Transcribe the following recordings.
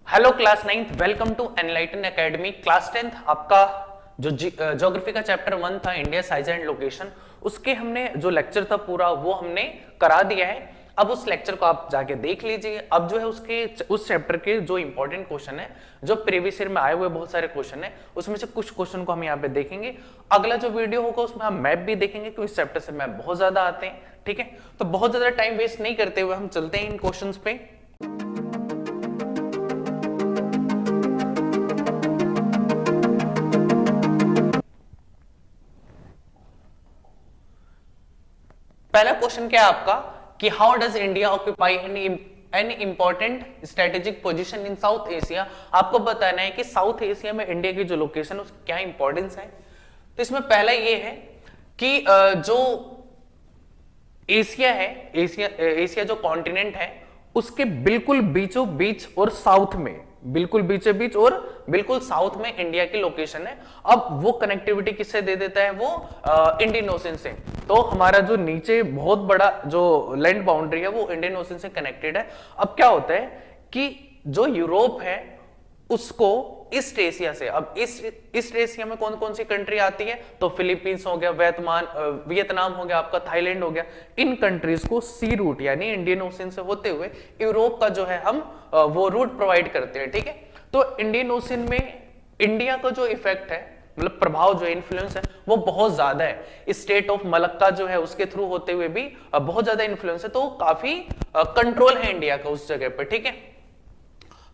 Hello class 9th, welcome to enlighten academy. Class 10th आपका जो geography का chapter 1 था, इंडिया साइज एंड लोकेशन, उसके हमने जो लेक्चर था पूरा वो हमने करा दिया है। अब उस लेक्चर को आप जाके देख लीजिए। अब जो है उसके उस चैप्टर के जो इंपॉर्टेंट क्वेश्चन है, जो प्रीवियस ईयर में आए हुए बहुत सारे क्वेश्चन है, उसमें से कुछ क्वेश्चन को हम यहाँ पे देखेंगे। अगला जो वीडियो होगा उसमें हम मैप भी देखेंगे क्योंकि इस चैप्टर से मैप बहुत ज्यादा आते हैं। ठीक है, तो बहुत ज्यादा टाइम वेस्ट नहीं करते हुए हम चलते हैं इन क्वेश्चंस पे। पहला क्वेश्चन क्या है आपका कि how does India occupy an important strategic position in south Asia. आपको बताना है कि साउथ एशिया में इंडिया की जो लोकेशन है उसकी क्या इंपॉर्टेंस है। तो इसमें पहला ये है कि जो एशिया है, एशिया जो कॉन्टिनेंट है उसके बिल्कुल बीचों बीच और साउथ में, बिल्कुल बीचों बीच और बिल्कुल साउथ में इंडिया की लोकेशन है। अब वो कनेक्टिविटी किससे दे देता है, वो इंडियन ओशन से। तो हमारा जो नीचे बहुत बड़ा जो लैंड बाउंड्री है वो इंडियन ओशन से कनेक्टेड है। अब क्या होता है कि जो यूरोप है उसको ईस्ट एशिया से, अब ईस्ट एशिया में कौन कौन सी कंट्री आती है, तो फिलीपींस हो गया, वियतनाम हो गया, आपका थाईलैंड हो गया। इन कंट्रीज को सी रूट यानी इंडियन ओशन से होते हुए यूरोप का जो है हम वो रूट प्रोवाइड करते हैं। ठीक है, तो इंडियन ओशन में इंडिया का जो इफेक्ट है, मतलब प्रभाव जो इन्फ्लुएंस है वो बहुत ज्यादा है। स्टेट ऑफ मलक्का जो है उसके थ्रू होते हुए भी बहुत ज्यादा इन्फ्लुएंस है, तो काफी कंट्रोल है इंडिया का उस जगह पर। ठीक है,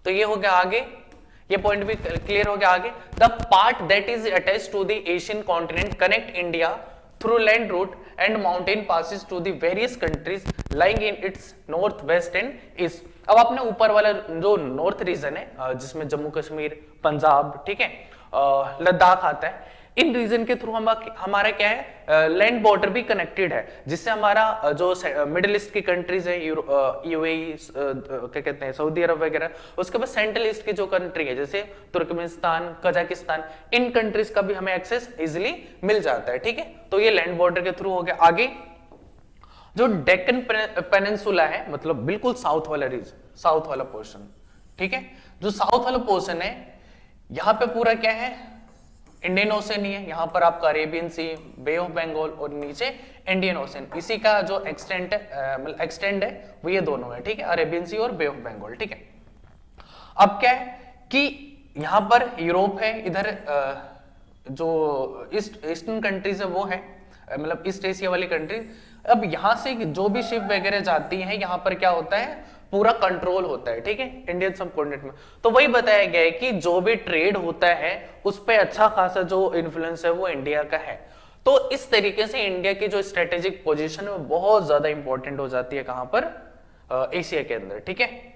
तो ये हो गया आगे, ये पॉइंट भी क्लियर हो गया आगे। The part that is attached to the Asian continent connect India through land route and mountain passes to the various countries lying in its north west and east. अब आपने ऊपर वाला जो नॉर्थ रीजन है जिसमें जम्मू कश्मीर, पंजाब, ठीक है, लद्दाख आता है, इन रीजन के थ्रू हमारा क्या है, लैंड बॉर्डर भी कनेक्टेड है, जिससे हमारा जो मिडिल ईस्ट की कंट्रीज है, यूएई, क्या कहते हैं, सऊदी अरब वगैरह, उसके बाद सेंट्रल ईस्ट की जो कंट्री है जैसे तुर्कमेनिस्तान, कजाकिस्तान, इन कंट्रीज का भी हमें एक्सेस इजिली मिल जाता है। ठीक है, तो ये लैंड बॉर्डर के थ्रू हो गया। आगे जो डेक्कन पेनिनसुला है, मतलब बिल्कुल साउथ वाला रीजन, साउथ वाला पोर्शन, ठीक है, जो साउथ वाला पोर्शन है यहां पे पूरा क्या है, इंडियन ओशन ही है। यहां पर आपका Arabian sea, bay of Bengal और नीचे इंडियन ओशन, इसी का जो एक्सटेंड है वो ये दोनों है। ठीक है, अरेबियन सी और बे ऑफ बंगाल। ठीक है, अब क्या है कि यहां पर यूरोप है, इधर जो ईस्टर्न कंट्रीज है वो है, मतलब ईस्ट एशिया वाली कंट्रीज। अब यहां से जो भी शिप वगैरह जाती है यहां पर क्या होता है, पूरा कंट्रोल होता है। ठीक है, इंडियन सबकॉन्टिनेंट में। तो वही बताया गया है कि जो भी ट्रेड होता है उस पर अच्छा खासा जो इन्फ्लुएंस है वो इंडिया का है। तो इस तरीके से इंडिया की जो स्ट्रेटेजिक पोजीशन है बहुत ज्यादा इंपॉर्टेंट हो जाती है कहां पर, एशिया के अंदर। ठीक है,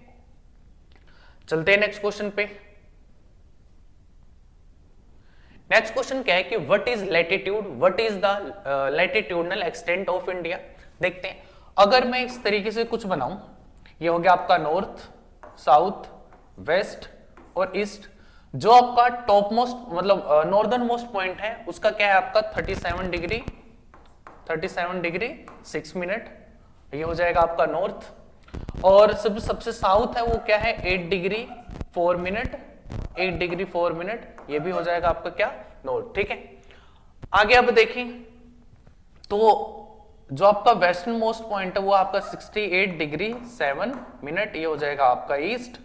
चलते हैं नेक्स्ट क्वेश्चन पे। नेक्स्ट क्वेश्चन क्या है कि what is latitude, what is the latitudinal extent of India. देखते हैं, अगर मैं इस तरीके से कुछ बनाऊं, ये हो गया आपका नॉर्थ, साउथ, वेस्ट और ईस्ट। जो आपका टॉप मोस्ट मतलब नॉर्दर्न मोस्ट पॉइंट है उसका क्या है आपका 37 डिग्री 6 मिनट, ये हो जाएगा आपका नॉर्थ। और सबसे साउथ है वो क्या है 8 डिग्री 4 मिनट, 8 डिग्री 4 मिनट, ये भी हो जाएगा आपका क्या, नॉर्थ। ठीक है, आगे अब देखें तो जो आपका वेस्टर्न मोस्ट पॉइंट है वो आपका 68 डिग्री 7 मिनट, ये हो जाएगा आपका ईस्ट।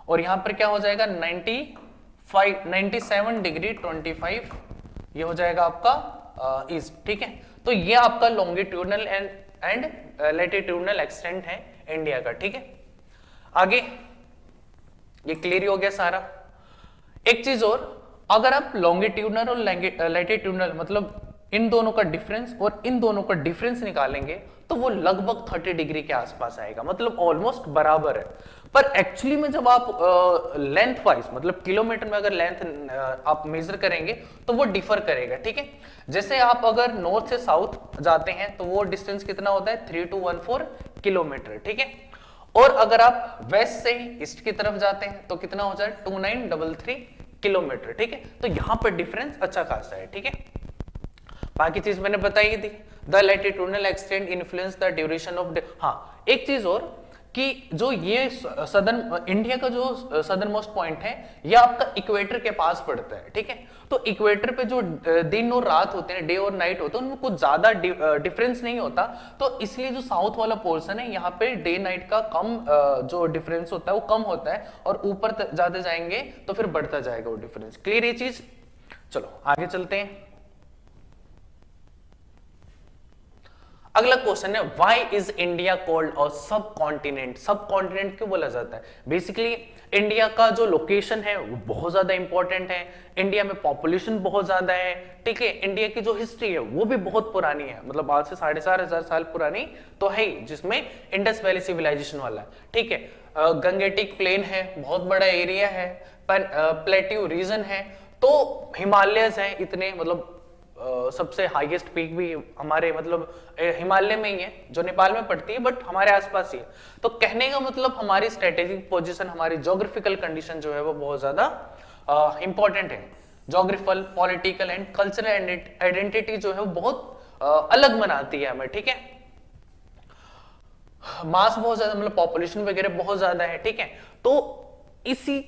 और यहां पर क्या हो जाएगा 97 डिग्री 25, ये हो जाएगा आपका ईस्ट। ठीक है, तो ये आपका लॉन्गिट्यूडनल एंड लैटिट्यूडनल एक्सटेंट है इंडिया का। ठीक है, आगे ये क्लियर हो गया सारा। एक चीज और, अगर आप लॉन्गिट्यूडनल और लैटिट्यूडनल मतलब इन दोनों का डिफरेंस और इन दोनों का डिफरेंस निकालेंगे तो वो लगभग 30 डिग्री के आसपास आएगा, मतलब ऑलमोस्ट बराबर है। पर एक्चुअली में जब आप लेंथ वाइज मतलब किलोमीटर में अगर लेंथ आप मेजर करेंगे तो वो डिफर करेगा। ठीक है, जैसे आप अगर नॉर्थ से साउथ जाते हैं तो वो डिस्टेंस कितना होता है 3214 किलोमीटर। ठीक है, और अगर आप वेस्ट से ईस्ट की तरफ जाते हैं तो कितना हो जाए 2933 किलोमीटर। ठीक है, तो यहां पर डिफरेंस अच्छा खासा है। ठीक है, बाकी चीज मैंने बताई थी, the latitudinal extent influence the duration of. हाँ, एक चीज और कि जो ये सदर्न इंडिया का जो सदर्न मोस्ट पॉइंट है ये आपका इक्वेटर के पास पड़ता है, ठीक है। तो इक्वेटर पे जो दिन और रात होते हैं, डे और नाइट होते हैं, उनमें कुछ ज्यादा डिफरेंस नहीं होता। तो इसलिए जो साउथ वाला पोर्शन है यहाँ पे डे नाइट का कम जो डिफरेंस होता है वो कम होता है, और ऊपर ज्यादा जाएंगे तो फिर बढ़ता जाएगा वो डिफरेंस। क्लियर ये चीज? चलो आगे चलते हैं। अगला क्वेश्चन है व्हाई इज इंडिया कॉल्ड और सब कॉन्टिनेंट? सब कॉन्टिनेंट क्यों बोला जाता है? बेसिकली इंडिया का जो लोकेशन है वो बहुत ज्यादा इंपॉर्टेंट है, इंडिया में पॉपुलेशन बहुत ज्यादा है, ठीक है। इंडिया की जो हिस्ट्री है वो भी बहुत पुरानी है, मतलब आज से 4,500 साल पुरानी तो है, जिसमें इंडस वैली सिविलाइजेशन वाला है, ठीक है। गंगेटिक प्लेन है, बहुत बड़ा एरिया है, प्लेट्यू रीजन है, तो हिमालयस है इतने, मतलब सबसे हाईएस्ट पीक भी हमारे मतलब हिमालय में ही है, जो नेपाल में पड़ती है, बट हमारे आसपास ही है। तो कहने का मतलब हमारी स्ट्रेटेजिक पोजीशन, हमारी ज्योग्राफिकल कंडीशन जो है वो बहुत ज्यादा इंपॉर्टेंट है। Geographical, political and cultural identity जो है वो बहुत अलग बनाती है हमें, ठीक है। मास बहुत ज्यादा, मतलब पॉपुलेशन वगैरह बहुत ज्यादा है, ठीक है। तो इसी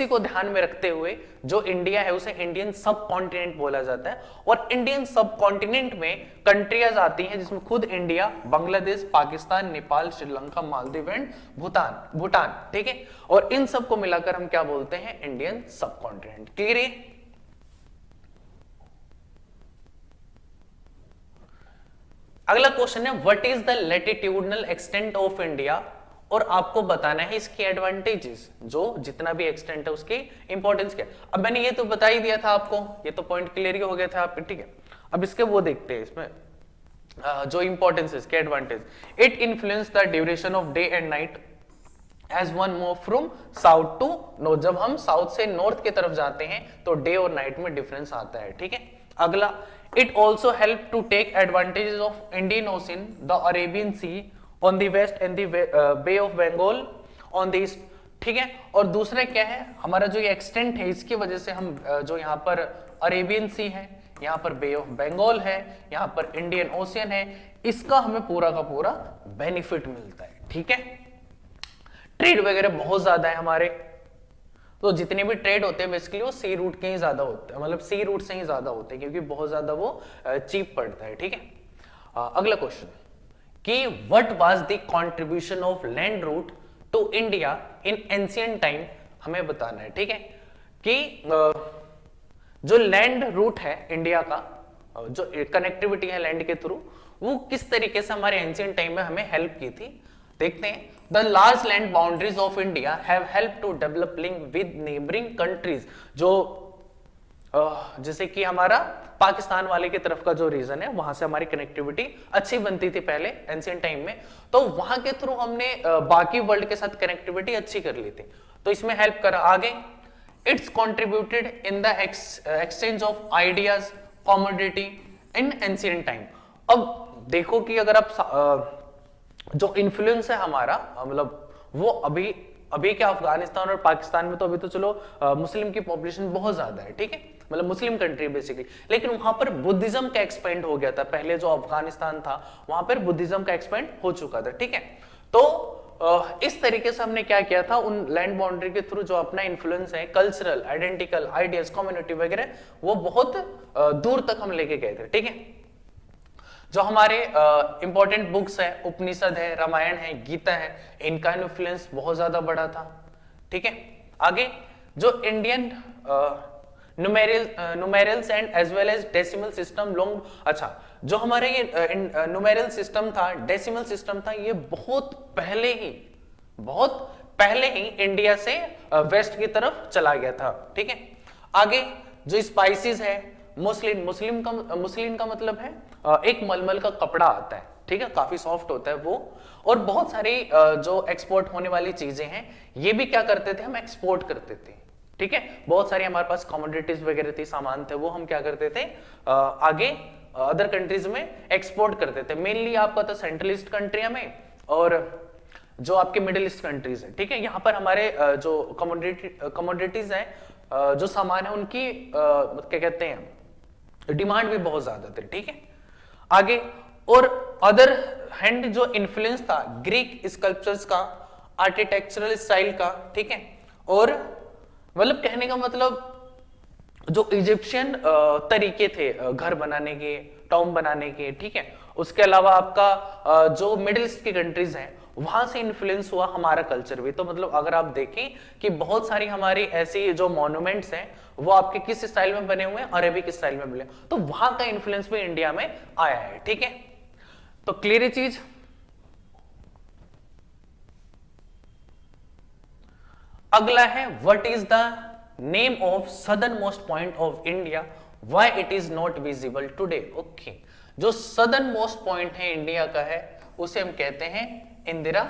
को ध्यान में रखते हुए जो इंडिया है उसे इंडियन सब कॉन्टिनेंट बोला जाता है, और इंडियन सब कॉन्टिनेंट में कंट्रियाज आती हैं जिसमें खुद इंडिया, बांग्लादेश, पाकिस्तान, नेपाल, श्रीलंका, मालदीव एंड भूटान, ठीक है। और इन सब को मिलाकर हम क्या बोलते हैं? इंडियन सब कॉन्टिनेंट। क्लियर है? अगला क्वेश्चन है what is the latitudinal extent of India, और आपको बताना है इसके एडवांटेजेस, जो जितना भी एक्सटेंट है उसकी इंपॉर्टेंस क्या। अब मैंने ये तो बता ही दिया था आपको, ये तो पॉइंट क्लियर ही हो गया था आप, ठीक है। अब इसके वो देखते हैं, इसमें जो इंपॉर्टेंस है इसके advantage. It influence the duration of day and night as one move from south to north. जब हम साउथ से नॉर्थ की तरफ जाते हैं तो डे और नाइट में डिफरेंस आता है, ठीक है। अगला, it also help to take advantages of Indian ocean, the Arabian sea on the west and the bay of Bengal on the east, ठीक है। और दूसरा क्या है, हमारा जो ये एक्सटेंट है इसकी वजह से हम जो यहाँ पर अरेबियन सी है, यहाँ पर बे ऑफ बंगाल है, यहाँ पर इंडियन ओशियन है, इसका हमें पूरा का पूरा बेनिफिट मिलता है, ठीक है। ट्रेड वगैरह बहुत ज्यादा है हमारे, तो जितने भी ट्रेड होते हैं बेसिकली वो सी रूट के ही ज्यादा होते हैं, मतलब सी रूट से ही ज्यादा होते हैं, क्योंकि बहुत ज्यादा वो चीप पड़ता है, ठीक है। अगला क्वेश्चन कि what was the contribution of land route to India in ancient time, हमें बताना है, ठीक है। कि जो लैंड रूट है इंडिया का, जो कनेक्टिविटी है लैंड के थ्रू, वो किस तरीके से हमारे एंशिएंट टाइम में हमें हेल्प की थी। देखते हैं। The large land boundaries of India have help to develop link with neighbouring countries, जो जैसे कि हमारा पाकिस्तान वाले की तरफ का जो रीजन है वहां से हमारी कनेक्टिविटी अच्छी बनती थी पहले एंशिएंट टाइम में, तो वहां के थ्रू हमने बाकी वर्ल्ड के साथ कनेक्टिविटी अच्छी कर ली थी, तो इसमें हेल्प करा। आगे, it's contributed in the exchange of ideas, commodity in ancient time. अब देखो कि अगर आप जो इन्फ्लुएंस है हमारा, मतलब वो अभी क्या अफगानिस्तान और पाकिस्तान में तो अभी तो चलो मुस्लिम की पॉपुलेशन बहुत ज्यादा है, ठीक है, मतलब मुस्लिम कंट्री बेसिकली, लेकिन वहां पर बुद्धिज्म का एक्सपेंड हो गया था। पहले जो अफगानिस्तान था वहां पर बुद्धिज्म का एक्सपेंड हो चुका था, ठीक है। तो इस तरीके से हमने क्या किया था, उन लैंड बाउंड्री के थ्रू जो अपना इन्फ्लुएंस है, कल्चरल, आइडेंटिकल, आइडियाज, कम्युनिटी वगैरह, वो बहुत दूर तक हम लेके गए थे, ठीक है। जो हमारे इंपॉर्टेंट बुक्स है, उपनिषद है, रामायण है, गीता है, इनका इन्फ्लुएंस बहुत ज्यादा बड़ा था, ठीक है। आगे, जो Indian numerals and as well as decimal system long, अच्छा, जो हमारे ये न्यूमेरल सिस्टम था, डेसिमल सिस्टम था, ये बहुत पहले ही इंडिया से वेस्ट की तरफ चला गया था, ठीक है। आगे, जो स्पाइसेस है, मुस्लिम का मतलब है एक मलमल का कपड़ा आता है, ठीक है, काफी सॉफ्ट होता है वो, और बहुत सारी जो एक्सपोर्ट होने वाली चीजें हैं ये भी क्या करते थे, हम एक्सपोर्ट करते थे, ठीक है। बहुत सारी हमारे पास कमोडिटीज वगैरह थी, सामान थे, वो हम क्या करते थे, आगे अदर कंट्रीज में एक्सपोर्ट करते थे। मेनली आपका तो सेंट्रल ईस्ट कंट्रिया में और जो आपके मिडिल ईस्ट कंट्रीज है, ठीक है, यहाँ पर हमारे जो कमोडिटीज है, जो सामान है, उनकी क्या कहते हैं, डिमांड भी बहुत ज्यादा थी, ठीक है। आगे, और अदर हैंड जो इन्फ्लुएंस था ग्रीक स्कल्पचर्स का, आर्किटेक्चरल स्टाइल का, ठीक है, और मतलब कहने का मतलब जो इजिप्शियन तरीके थे घर बनाने के, टॉम बनाने के, ठीक है, उसके अलावा आपका जो मिडिल ईस्ट की कंट्रीज हैं वहां से इन्फ्लुएंस हुआ हमारा कल्चर भी। तो मतलब अगर आप देखें कि बहुत सारी हमारी ऐसी जो मॉन्यूमेंट्स हैं वो आपके किस स्टाइल में बने हुए हैं, अरेबिक स्टाइल में बने, तो वहां का इन्फ्लुएंस भी इंडिया में आया है, ठीक है। तो क्लियर ये चीज। अगला है what is the name of southern most point of India, why it is not visible today. Okay, जो सदर्न मोस्ट पॉइंट है इंडिया का है उसे हम कहते हैं इंदिरा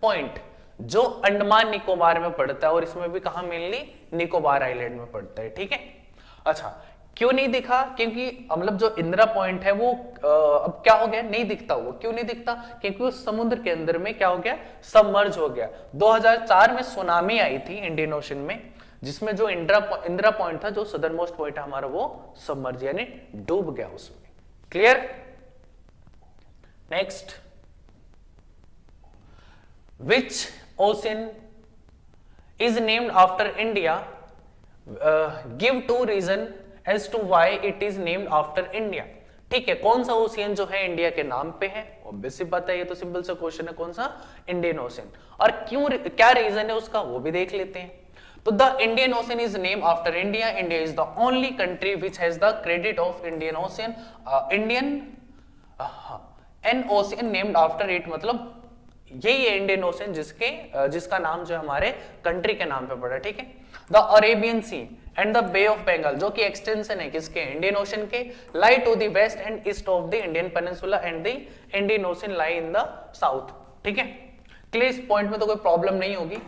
पॉइंट, जो अंडमान निकोबार में पड़ता है, और इसमें भी कहां मेनली निकोबार आइलैंड में पड़ता है, ठीक है। अच्छा, क्यों नहीं दिखा? क्योंकि मतलब जो इंदिरा पॉइंट है वो अब क्या हो गया, नहीं दिखता। वो क्यों नहीं दिखता? क्योंकि वो समुद्र के अंदर में क्या हो गया, सबमर्ज हो गया। 2004 में सुनामी आई थी इंडियन ओशन में, जिसमें जो इंदिरा पॉइंट था, जो सदर्न मोस्ट पॉइंट है हमारा, वो सबमर्ज यानी डूब गया उसमें। Clear? Next, which ocean is named after India, give 2 reason as to why it is named after India. ठीक है, कौन सा ओशियन जो है इंडिया के नाम पे है? ऑब्वियस सी बात है, ये तो सिंपल सा क्वेश्चन है, कौन सा? Indian ocean. और क्यों, क्या रीजन है उसका, वो भी देख लेते हैं। तो the Indian ocean is named after India. India is the only country which has the credit of Indian ocean, Indian N ocean named after it, मतलब यही है इंडियन ओशन जिसका नाम जो है हमारे कंट्री के नाम पे पड़ा, ठीक है। The Arabian sea and the bay of Bengal, जो कि एक्सटेंशन है किसके, इंडियन ओशन के, lie to the west and east of the Indian peninsula and the Indian ocean lie in the south, ठीक है। क्लियर? इस पॉइंट में तो कोई प्रॉब्लम नहीं होगी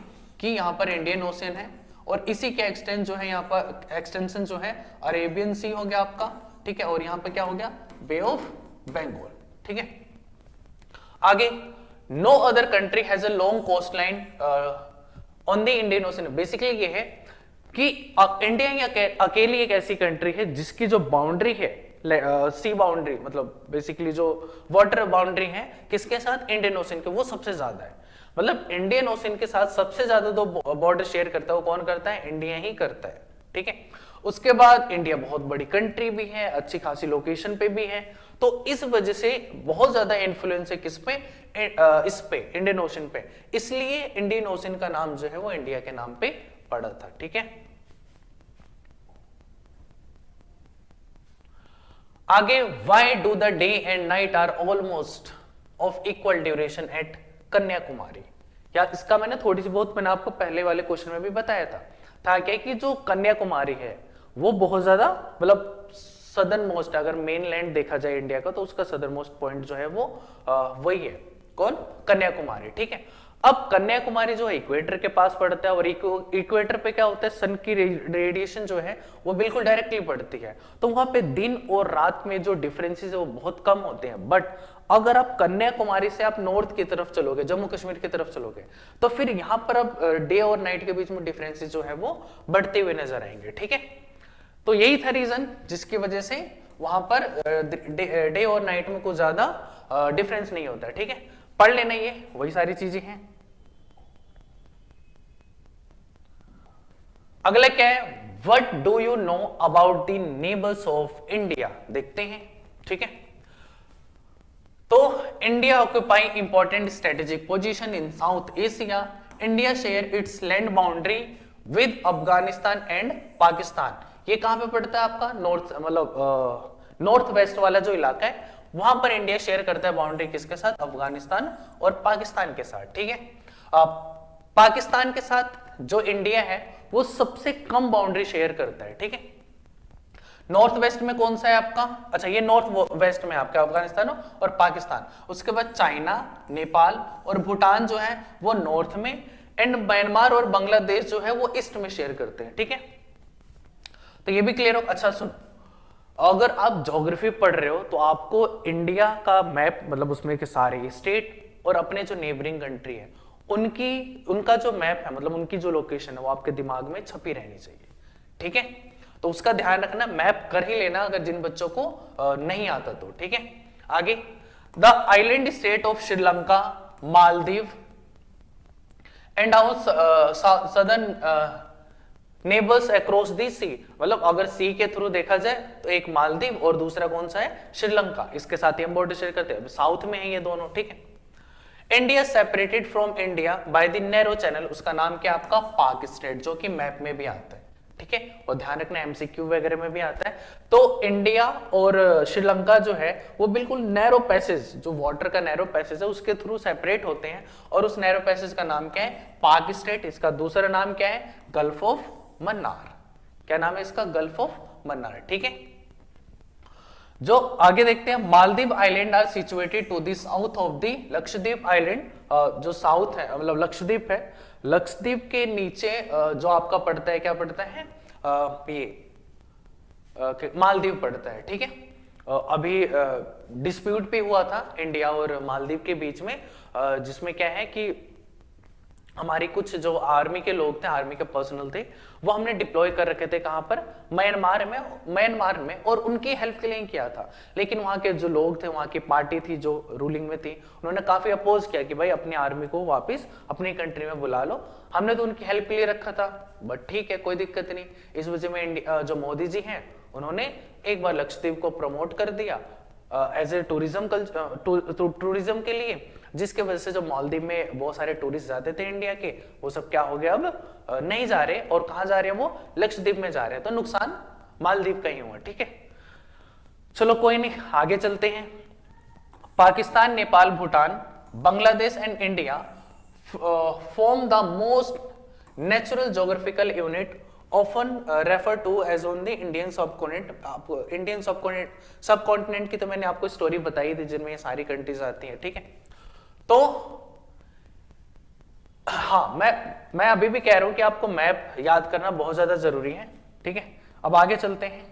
कि यहाँ पर इंडियन ओशन है और इसी के एक्सटेंड जो है, यहाँ पर एक्सटेंशन जो है अरेबियन सी हो गया आपका, ठीक है, और यहाँ पर क्या हो गया, बे ऑफ बंगाल, ठीक है। आगे, no other country has a long coast line on the Indian ocean. Basically ये है कि इंडिया ही अकेली एक ऐसी कंट्री है जिसकी जो बाउंड्री है, सी बाउंड्री, मतलब बेसिकली जो वाटर बाउंड्री है किसके साथ, इंडियन ओशन के, वो सबसे ज्यादा है। मतलब इंडियन ओशन के साथ सबसे ज्यादा जो बॉर्डर शेयर करता है वो कौन करता है, इंडिया ही करता है, ठीक है। उसके बाद इंडिया बहुत बड़ी कंट्री भी है, अच्छी खासी लोकेशन पे भी है, तो इस वजह से बहुत ज्यादा इन्फ्लुएंस है किस पे, इस पे, इंडियन ओशन पे, इसलिए इंडियन ओशन का नाम जो है वो इंडिया के नाम पे पड़ा था, ठीक है। आगे, why do the day and night are almost of equal duration at Kanyakumari. या इसका मैंने थोड़ी सी बहुत, मैंने आपको पहले वाले क्वेश्चन में भी बताया था क्या कि जो कन्याकुमारी है वो बहुत ज्यादा, मतलब सदर्न मोस्ट, अगर मेन लैंड देखा जाए इंडिया का तो उसका सदर्न मोस्ट पॉइंट जो है वो वही है, कौन, कन्याकुमारी, ठीक है। अब कन्याकुमारी जो है इक्वेटर के पास पड़ता है, और इक्वेटर पे क्या होता है, सन की रेडिएशन जो है वो बिल्कुल डायरेक्टली पड़ती है, तो वहां पे दिन और रात में जो डिफरेंसेस है वो बहुत कम होते हैं। बट अगर आप कन्याकुमारी से आप नॉर्थ की तरफ चलोगे, जम्मू कश्मीर की तरफ चलोगे, तो फिर यहाँ पर अब डे और नाइट के बीच में डिफरेंसेस जो है वो बढ़ते हुए नजर आएंगे, ठीक है। तो यही था रीजन जिसकी वजह से वहां पर डे और नाइट में कुछ ज्यादा डिफरेंस नहीं होता है, ठीक है। पढ़ लेना, ये वही सारी चीजें हैं। अगला क्या है, what do you know about the neighbours of India, देखते हैं, ठीक है। तो India occupy important strategic position in south Asia. India share its land boundary with Afghanistan and Pakistan. ये कहां पे पड़ता है आपका, नॉर्थ, मतलब नॉर्थ वेस्ट वाला जो इलाका है वहां पर इंडिया शेयर करता है बाउंड्री किसके साथ, अफगानिस्तान और पाकिस्तान के साथ, ठीक है। पाकिस्तान के साथ जो इंडिया है वो सबसे कम बाउंड्री शेयर करता है, ठीक है। नॉर्थ वेस्ट में कौन सा है आपका, अच्छा ये नॉर्थ वेस्ट में आपका अफगानिस्तान और पाकिस्तान, उसके बाद चाइना, नेपाल और भूटान जो है वो नॉर्थ में, एंड म्यांमार और बांग्लादेश जो है वो ईस्ट में शेयर करते हैं, ठीक है। तो ये भी क्लियर हो। अच्छा सुन, अगर आप ज्योग्राफी पढ़ रहे हो तो आपको इंडिया का मैप, मतलब उसमें के सारे स्टेट और अपने जो नेबरिंग कंट्री है उनका जो मैप है, मतलब उनकी जो लोकेशन है वो आपके दिमाग में छपी रहनी चाहिए, ठीक है। तो उसका ध्यान रखना, मैप कर ही लेना अगर जिन बच्चों को नहीं आता तो, ठीक है। आगे, the island state of Sri Lanka, Maldives and our southern neighbours across the sea, मतलब अगर सी के थ्रू देखा जाए तो एक मालदीव और दूसरा कौन सा है, श्रीलंका, इसके साथ ही हम बॉर्डर शेयर करते हैं, साउथ में है ये दोनों, ठीक है। India separated from India by the narrow channel, उसका नाम क्या आपका, पाक स्टेट, जो कि मैप में भी आता है, ठीक है, और ध्यान रखना एमसीक्यू वगैरह में भी आता है। तो इंडिया और श्रीलंका जो है वो बिल्कुल नैरो पैसेज, जो वाटर का नैरो पैसेज है उसके थ्रू सेपरेट होते हैं, और उस नैरो पैसेज का नाम क्या है, पाक स्टेट, इसका दूसरा नाम क्या है, गल्फ ऑफ मन्नार, क्या नाम है इसका, गल्फ ऑफ मन्नार, ठीक है। जो आगे देखते हैं, Maldives island are situated to the south of the Lakshadweep island, जो साउथ है मतलब लक्षद्वीप है, लक्षद्वीप के नीचे जो आपका पड़ता है, क्या पड़ता है, ये मालदीव पड़ता है, ठीक है। अभी डिस्प्यूट भी हुआ था इंडिया और मालदीव के बीच में, जिसमें क्या है कि हमारी कुछ जो आर्मी के लोग थे, आर्मी के पर्सनल थे, वो हमने डिप्लॉय कर रखे थे कहां पर, म्यांमार में, और उनकी हेल्प के लिए किया था। लेकिन वहां के जो लोग थे, वहां की पार्टी थी जो रूलिंग में थी, उन्होंने काफी अपोज किया कि भाई अपनी आर्मी को वापस अपनी कंट्री में बुला लो, हमने तो उनकी हेल्प के लिए रखा था, बट ठीक है कोई दिक्कत नहीं। इस वजह में जो मोदी जी हैं उन्होंने एक बार लक्षद्वीप को प्रमोट कर दिया एज ए टूरिज्म के लिए, जिसके वजह से जो मालदीव में बहुत सारे टूरिस्ट जाते थे इंडिया के, वो सब क्या हो गया, अब नहीं जा रहे, और कहां जा रहे हैं, वो लक्षद्वीप में जा रहे हैं, तो नुकसान मालदीव का ही हुआ, ठीक है। चलो कोई नहीं, आगे चलते हैं। Pakistan, Nepal, Bhutan, Bangladesh and India form the most natural geographical unit often refer to as on the Indian subcontinent। आपको इंडियन सबकॉन्टिनेंट की तो मैंने आपको स्टोरी बताई थी, जिनमें ये सारी कंट्रीज आती हैं, ठीक है। तो हाँ, मैं अभी भी कह रहा हूं कि आपको मैप याद करना बहुत ज्यादा जरूरी है, ठीक है। अब आगे चलते हैं,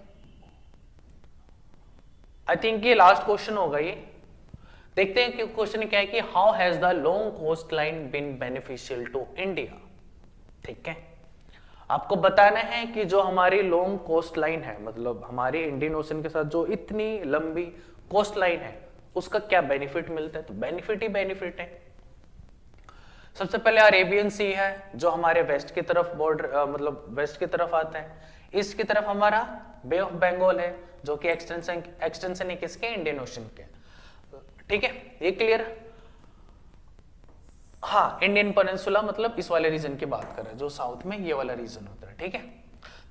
आई थिंक ये लास्ट क्वेश्चन होगा ये। देखते हैं कि क्वेश्चन क्या है कि how has the long coast line been beneficial to India, ठीक है। आपको बताना है कि जो हमारी लॉन्ग कोस्ट लाइन है, मतलब हमारी इंडियन ओशन के साथ जो इतनी लंबी कोस्ट लाइन है, उसका क्या बेनिफिट मिलता है, तो बेनिफिट ही बेनिफिट है। सबसे पहले अरेबियन सी है जो हमारे वेस्ट की तरफ बॉर्डर मतलब वेस्ट की तरफ आता है, ईस्ट की तरफ हमारा बे ऑफ बंगाल है, जो कि एक्सटेंशन है किसके, इंडियन ओशन के, ठीक है, ये क्लियर। हाँ, इंडियन पेनिनसुला मतलब इस वाले रीजन की बात कर रहे हैं, जो साउथ में ये वाला रीजन होता है, ठीक है।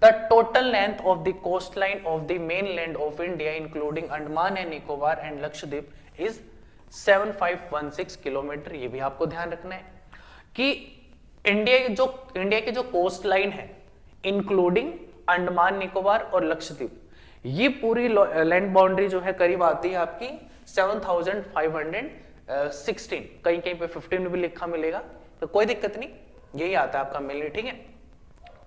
The total length of the coast line of the main land of India including Andaman and Nicobar and Lakshadweep is 7516 kilometre. ये भी आपको ध्यान रखना है कि इंडिया की जो कोस्ट लाइन है इंक्लूडिंग अंडमान निकोबार और लक्षद्वीप, ये पूरी लैंड बाउंड्री जो है करीब आती है आपकी 7516, कहीं कहीं पे 15 भी लिखा मिलेगा, तो कोई दिक्कत नहीं, यही आता है आपका मेनली, ठीक है।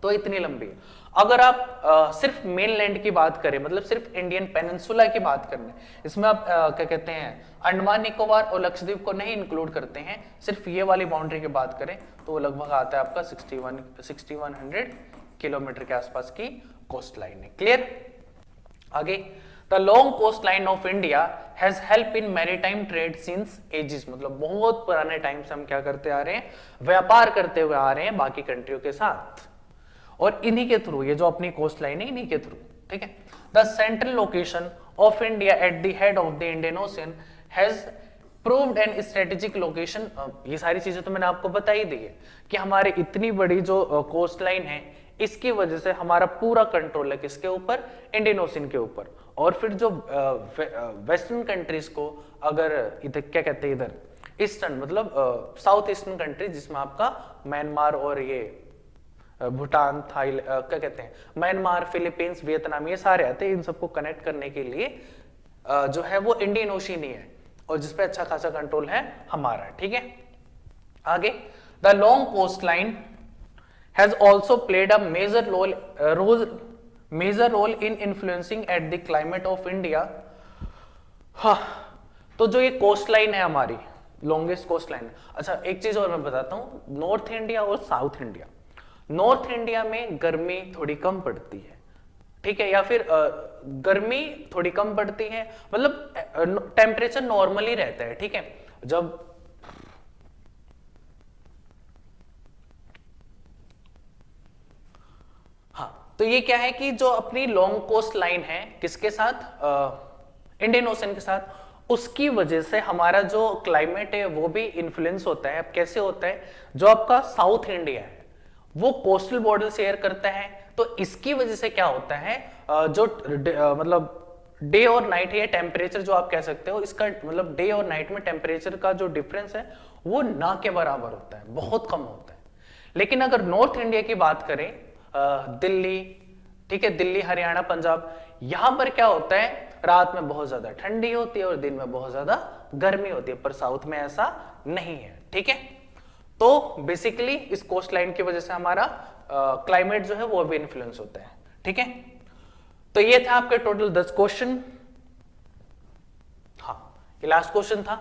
तो इतनी लंबी है। अगर आप सिर्फ मेनलैंड की बात करें, मतलब सिर्फ इंडियन पेनिनसुला की बात करें, इसमें आप क्या कहते हैं, अंडमान निकोबार और लक्षद्वीप को नहीं इंक्लूड करते हैं, सिर्फ ये वाली बाउंड्री की बात करें तो वो लगभग आता है आपका 6100 किलोमीटर के आसपास की कोस्ट लाइन है, क्लियर। आगे, the long coast line of India has help in maritime trade since ages, मतलब बहुत पुराने टाइम से हम क्या करते आ रहे हैं, व्यापार करते हुए आ रहे हैं बाकी कंट्रियों के साथ, और इन्हीं के थ्रू, ये जो अपनी कोस्ट लाइन है इन्हीं के थ्रू, ठीक है। The central location of India at the head of the Indian ocean has proved an strategic location. ये सारी चीजें तो मैंने आपको बता ही दी है कि हमारे इतनी बड़ी जो कोस्ट लाइन है, इसकी वजह से हमारा पूरा कंट्रोल है किसके ऊपर, इंडियन ओशन के ऊपर। और फिर जो वेस्टर्न कंट्रीज को अगर इधर क्या कहते हैं, इधर ईस्टर्न मतलब साउथ ईस्टर्न कंट्री, जिसमें आपका म्यांमार और ये भूटान, थाईलैंड, क्या कहते हैं, म्यांमार, फिलीपींस, वियतनाम, ये सारे आते हैं, इन सबको कनेक्ट करने के लिए जो है वो इंडियन ओशन ही है, और जिसपे अच्छा खासा कंट्रोल है हमारा, ठीक है। आगे, the long coast line has also played a major role in influencing at the climate of India. हाँ, तो जो ये कोस्ट लाइन है हमारी, लॉन्गेस्ट कोस्ट लाइन। अच्छा, एक चीज और मैं बताता हूं, नॉर्थ इंडिया और साउथ इंडिया, नॉर्थ इंडिया में गर्मी थोड़ी कम पड़ती है, ठीक है, या फिर गर्मी थोड़ी कम पड़ती है, मतलब टेम्परेचर नॉर्मली रहता है। ठीक है, जब हाँ, तो ये क्या है कि जो अपनी लॉन्ग कोस्ट लाइन है किसके साथ, इंडियन ओशन के साथ, उसकी वजह से हमारा जो क्लाइमेट है वो भी इन्फ्लुएंस होता है। अब कैसे होता है, जो आपका साउथ इंडिया है वो कोस्टल बॉर्डर शेयर करता है, तो इसकी वजह से क्या होता है, जो मतलब डे और नाइट है, या टेम्परेचर जो आप कह सकते हो, इसका मतलब डे और नाइट में टेम्परेचर का जो डिफरेंस है वो ना के बराबर होता है, बहुत कम होता है। लेकिन अगर नॉर्थ इंडिया की बात करें, दिल्ली, ठीक है, दिल्ली, हरियाणा, पंजाब, यहां पर क्या होता है, रात में बहुत ज्यादा ठंडी होती है और दिन में बहुत ज्यादा गर्मी होती है, पर साउथ में ऐसा नहीं है। ठीक है, तो बेसिकली इस कोस्ट लाइन की वजह से हमारा क्लाइमेट जो है वो भी इन्फ्लुएंस होता है। ठीक है, तो ये था आपके टोटल 10 क्वेश्चन। हाँ, ये लास्ट क्वेश्चन था।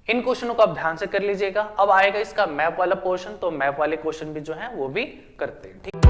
इन क्वेश्चनों को आप ध्यान से कर लीजिएगा। अब आएगा इसका मैप वाला पोर्शन, तो मैप वाले क्वेश्चन भी जो है वो भी करते हैं। ठीक।